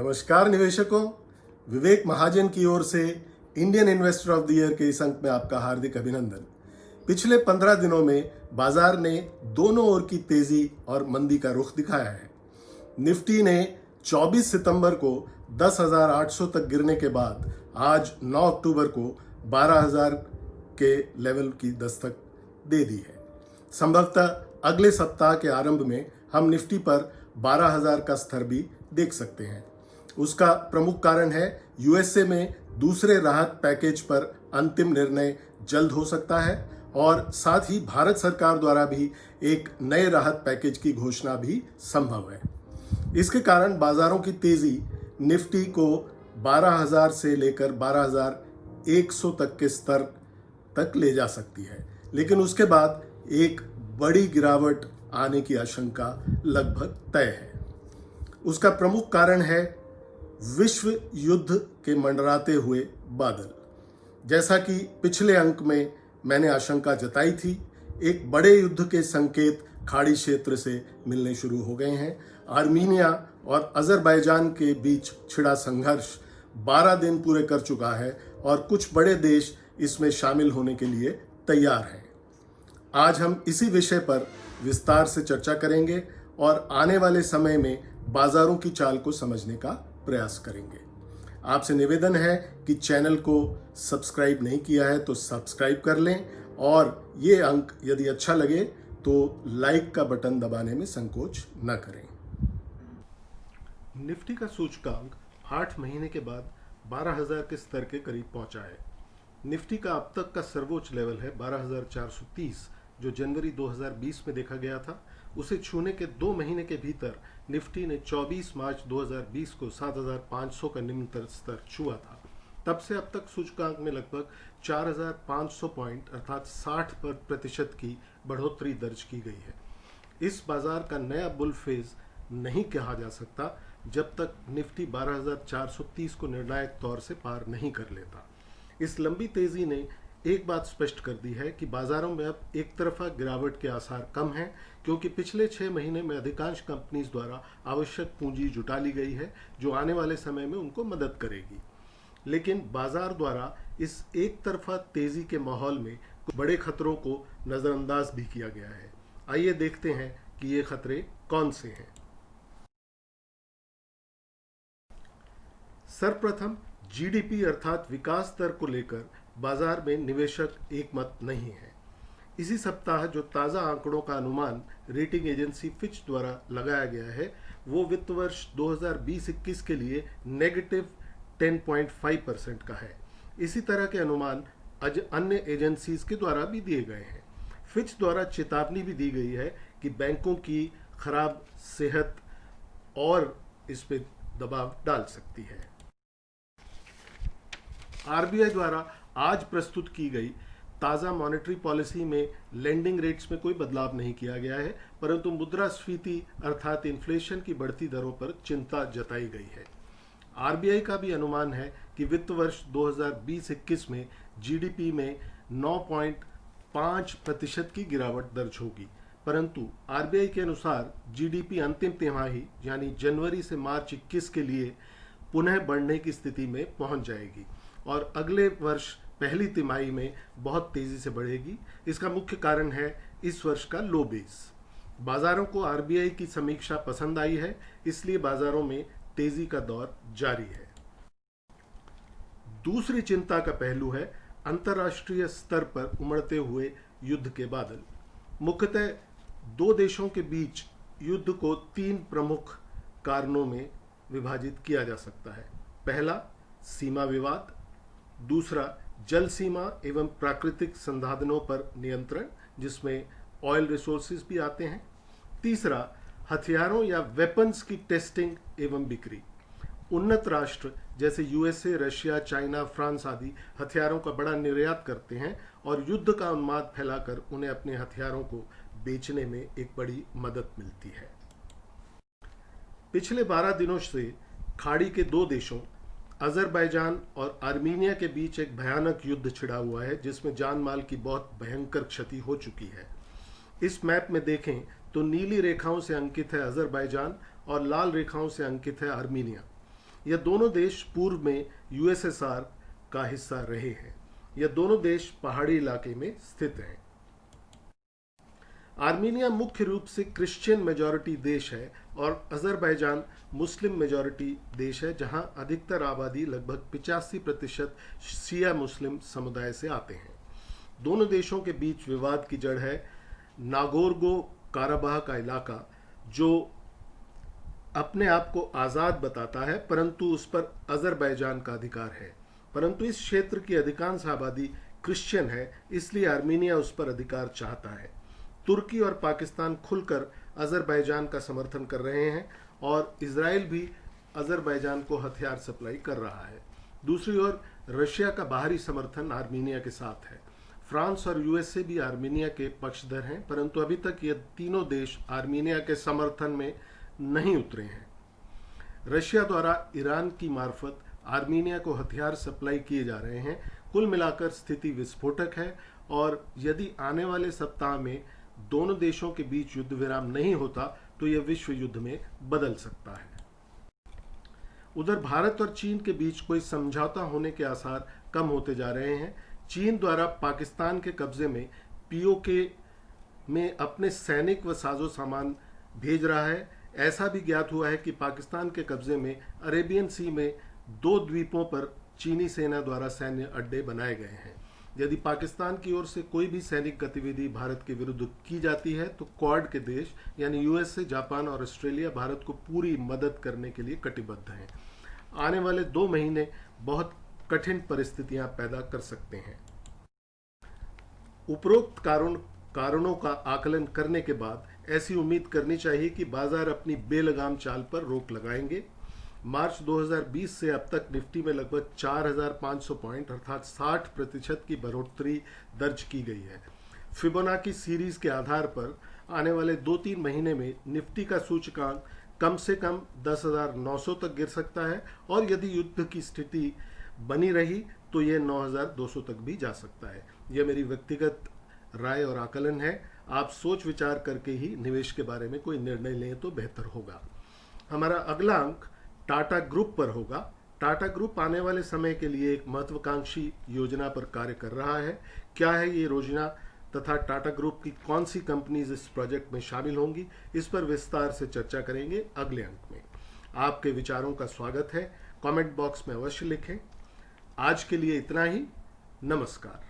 नमस्कार निवेशकों, विवेक महाजन की ओर से Indian investor of the year के इस अंक में आपका हार्दिक अभिनंदन। पिछले 15 दिनों में बाजार ने दोनों ओर की तेजी और मंदी का रुख दिखाया है। निफ्टी ने 24 सितंबर को 10,800 तक गिरने के बाद आज 9 अक्टूबर को 12,000 के लेवल की दस्तक दे दी है। संभवतः अगले सप्ताह के आरंभ में हम निफ्टी पर 12,000 का स्तर भी देख सकते हैं। उसका प्रमुख कारण है यूएसए में दूसरे राहत पैकेज पर अंतिम निर्णय जल्द हो सकता है और साथ ही भारत सरकार द्वारा भी एक नए राहत पैकेज की घोषणा भी संभव है। इसके कारण बाजारों की तेजी निफ्टी को 12,000 से लेकर 12,100 तक के स्तर तक ले जा सकती है, लेकिन उसके बाद एक बड़ी गिरावट आने की आशंका लगभग तय है। उसका प्रमुख कारण है विश्व युद्ध के मंडराते हुए बादल। जैसा कि पिछले अंक में मैंने आशंका जताई थी, एक बड़े युद्ध के संकेत खाड़ी क्षेत्र से मिलने शुरू हो गए हैं। आर्मीनिया और अजरबैजान के बीच छिड़ा संघर्ष 12 दिन पूरे कर चुका है और कुछ बड़े देश इसमें शामिल होने के लिए तैयार हैं। आज हम इसी विषय पर विस्तार से चर्चा करेंगे और आने वाले समय में बाजारों की चाल को समझने का प्रयास करेंगे। आपसे निवेदन है कि चैनल को सब्सक्राइब नहीं किया है तो सब्सक्राइब कर लें और ये अंक यदि अच्छा लगे तो लाइक का बटन दबाने में संकोच न करें। निफ्टी का सूचकांक 8 महीने के बाद 12,000 के स्तर के करीब पहुंचा है। निफ्टी का अब तक का सर्वोच्च लेवल है 12,430, जो जनवरी 2020 में देखा गया था। उसे छूने के 2 महीने के भीतर निफ्टी ने 24 मार्च 2020 को 7,500 का निम्नतम स्तर छुआ था। तब से अब तक सूचकांक में लगभग 4,500 पॉइंट अर्थात 60% की बढ़ोतरी दर्ज की गई है। इस बाजार का नया बुल फेज नहीं कहा जा सकता जब तक निफ्टी 12,430 को निर्णायक तौर से पार नहीं कर लेता। इस लंबी तेजी ने एक बात स्पष्ट कर दी है कि बाजारों में अब एक तरफा गिरावट के आसार कम हैं, क्योंकि पिछले 6 महीने में अधिकांश कंपनीज द्वारा आवश्यक पूंजी जुटा ली गई है जो आने वाले समय में उनको मदद करेगी। लेकिन बाजार द्वारा इस एक तरफा तेजी के माहौल में कुछ बड़े खतरों को नजरअंदाज भी किया गया है। आइए देखते हैं कि ये खतरे कौन से हैं। सर्वप्रथम जीडीपी अर्थात विकास दर को लेकर बाजार में निवेशक एकमत नहीं है। इसी सप्ताह जो ताज़ा आंकड़ों का अनुमान रेटिंग एजेंसी फिच द्वारा लगाया गया है वो वित्त वर्ष 2020-21 के लिए नेगेटिव 10.5% का है। इसी तरह के अनुमान अन्य एजेंसीज के द्वारा भी दिए गए हैं। फिच द्वारा चेतावनी भी दी गई है कि बैंकों की खराब सेहत और इस पे दबाव डाल सकती है। आरबीआई द्वारा आज प्रस्तुत की गई ताज़ा मॉनेटरी पॉलिसी में लेंडिंग रेट्स में कोई बदलाव नहीं किया गया है, परंतु मुद्रास्फीति अर्थात इन्फ्लेशन की बढ़ती दरों पर चिंता जताई गई है। आरबीआई का भी अनुमान है कि वित्त वर्ष 2020-21 में जीडीपी में 9.5% की गिरावट दर्ज होगी, परंतु आरबीआई के अनुसार जीडीपी अंतिम तिमाही यानी जनवरी से मार्च 21 के लिए पुनः बढ़ने की स्थिति में पहुंच जाएगी और अगले वर्ष पहली तिमाही में बहुत तेजी से बढ़ेगी। इसका मुख्य कारण है इस वर्ष का लो बेस। बाजारों को आरबीआई की समीक्षा पसंद आई है, इसलिए बाजारों में तेजी का दौर जारी है। दूसरी चिंता का पहलू है अंतर्राष्ट्रीय स्तर पर उमड़ते हुए युद्ध के बादल। मुख्यतः 2 देशों के बीच युद्ध को 3 प्रमुख कारणों में विभाजित किया जा सकता है। पहला, सीमा विवाद। दूसरा, जल सीमा एवं प्राकृतिक संसाधनों पर नियंत्रण, जिसमें ऑयल रिसोर्सेज भी आते हैं। तीसरा, हथियारों या वेपन्स की टेस्टिंग एवं बिक्री। उन्नत राष्ट्र जैसे यूएसए, रशिया, चाइना, फ्रांस आदि हथियारों का बड़ा निर्यात करते हैं और युद्ध का उन्माद फैलाकर उन्हें अपने हथियारों को बेचने में एक बड़ी मदद मिलती है। पिछले 12 दिनों से खाड़ी के 2 देशों अजरबैजान और आर्मीनिया के बीच एक भयानक युद्ध छिड़ा हुआ है, जिसमें जान माल की बहुत भयंकर क्षति हो चुकी है। इस मैप में देखें तो नीली रेखाओं से अंकित है अजरबैजान और लाल रेखाओं से अंकित है आर्मीनिया। यह दोनों देश पूर्व में यूएसएसआर का हिस्सा रहे हैं। यह दोनों देश पहाड़ी इलाके में स्थित हैं। आर्मीनिया मुख्य रूप से क्रिश्चियन मेजॉरिटी देश है और अजरबैजान मुस्लिम मेजॉरिटी देश है, जहां अधिकतर आबादी लगभग 85% शिया मुस्लिम समुदाय से आते हैं। दोनों देशों के बीच विवाद की जड़ है नागोर्नो काराबाह का इलाका, जो अपने आप को आज़ाद बताता है परंतु उस पर अजरबैजान का अधिकार है। परंतु इस क्षेत्र की अधिकांश आबादी क्रिश्चियन है, इसलिए आर्मीनिया उस पर अधिकार चाहता है। तुर्की और पाकिस्तान खुलकर अजरबैजान का समर्थन कर रहे हैं और इजराइल भी अजरबैजान को हथियार सप्लाई कर रहा है। दूसरी ओर रशिया का बाहरी समर्थन आर्मीनिया के साथ है। फ्रांस और यूएसए भी आर्मीनिया के पक्षधर हैं, परंतु अभी तक ये तीनों देश आर्मीनिया के समर्थन में नहीं उतरे हैं। रशिया द्वारा ईरान की मार्फत आर्मीनिया को हथियार सप्लाई किए जा रहे हैं। कुल मिलाकर स्थिति विस्फोटक है और यदि आने वाले सप्ताह में दोनों देशों के बीच युद्ध विराम नहीं होता तो यह विश्व युद्ध में बदल सकता है। उधर भारत और चीन के बीच कोई समझौता होने के आसार कम होते जा रहे हैं। चीन द्वारा पाकिस्तान के कब्जे में पीओके में अपने सैनिक व साजो सामान भेज रहा है। ऐसा भी ज्ञात हुआ है कि पाकिस्तान के कब्जे में अरेबियन सी में 2 द्वीपों पर चीनी सेना द्वारा सैन्य अड्डे बनाए गए हैं। यदि पाकिस्तान की ओर से कोई भी सैनिक गतिविधि भारत के विरुद्ध की जाती है तो क्वाड के देश यानी यूएसए, जापान और ऑस्ट्रेलिया भारत को पूरी मदद करने के लिए कटिबद्ध हैं। आने वाले 2 महीने बहुत कठिन परिस्थितियां पैदा कर सकते हैं। उपरोक्त कारणों का आकलन करने के बाद ऐसी उम्मीद करनी चाहिए कि बाजार अपनी बेलगाम चाल पर रोक लगाएंगे। मार्च 2020 से अब तक निफ्टी में लगभग 4,500 पॉइंट अर्थात 60% की बढ़ोतरी दर्ज की गई है। फिबोनाची सीरीज के आधार पर आने वाले 2-3 महीने में निफ्टी का सूचकांक कम से कम 10,900 तक गिर सकता है और यदि युद्ध की स्थिति बनी रही तो यह 9,200 तक भी जा सकता है। यह मेरी व्यक्तिगत राय और आकलन है। आप सोच विचार करके ही निवेश के बारे में कोई निर्णय लें तो बेहतर होगा। हमारा अगला अंक टाटा ग्रुप पर होगा। टाटा ग्रुप आने वाले समय के लिए एक महत्वाकांक्षी योजना पर कार्य कर रहा है। क्या है ये योजना तथा टाटा ग्रुप की कौन सी कंपनीज इस प्रोजेक्ट में शामिल होंगी, इस पर विस्तार से चर्चा करेंगे अगले अंक में। आपके विचारों का स्वागत है, कमेंट बॉक्स में अवश्य लिखें। आज के लिए इतना ही। नमस्कार।